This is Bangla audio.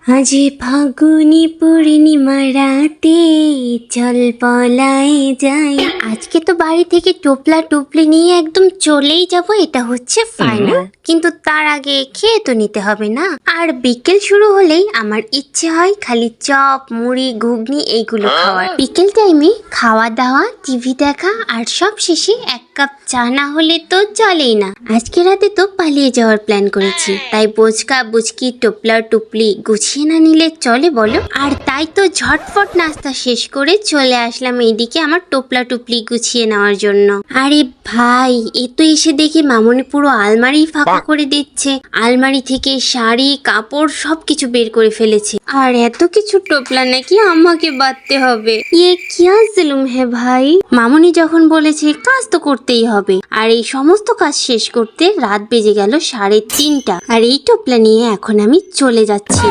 আজি ফাগুনি পূর্ণিমা রাতে চল পলায়ে যাই। আজকে তো বাড়ি থেকে টোপলা টুপলি নিয়ে একদম চলেই যাব, এটা হচ্ছে ফাইনাল। কিন্তু তার আগে খেয়ে তো নিতে হবে না। আর বিকেল শুরু হলেই আমার ইচ্ছে হয় খালি চপ মুড়ি ঘুগনি এইগুলো খাওয়ার। বিকেল টাইমে খাওয়া দাওয়া টিভি দেখা আর সব শেষে এক কাপ চা না হলে তো চলেই না। আজকে রাতে তো পালিয়ে যাওয়ার প্ল্যান করেছি, তাই বোচকা বুচকি টোপলা টুপলি গুছিয়ে না নিলে চলে বলো। আর তাই তো ঝটফট নাস্তা শেষ করে চলে আসলাম এইদিকে আমার টোপলা টুপলি গুছিয়ে নেওয়ার জন্য। আরে ভাই, এ তো এসে দেখি মামনি পুরো আলমারি ফাঁকা করে দিচ্ছে। আলমারি থেকে শাড়ি কাপড় সবকিছু বের করে ফেলেছে। আর এত কিছু টোপলা নাকি আমাকে বাঁধতে হবে। ইয়ে কিয়া জুলুম হে ভাই। মামনি যখন বলেছে কাজ তো করতেই হবে, আর এই সমস্ত কাজ শেষ করতে রাত বেজে গেল 3:30। আর এই টোপলা নিয়ে এখন আমি চলে যাচ্ছি।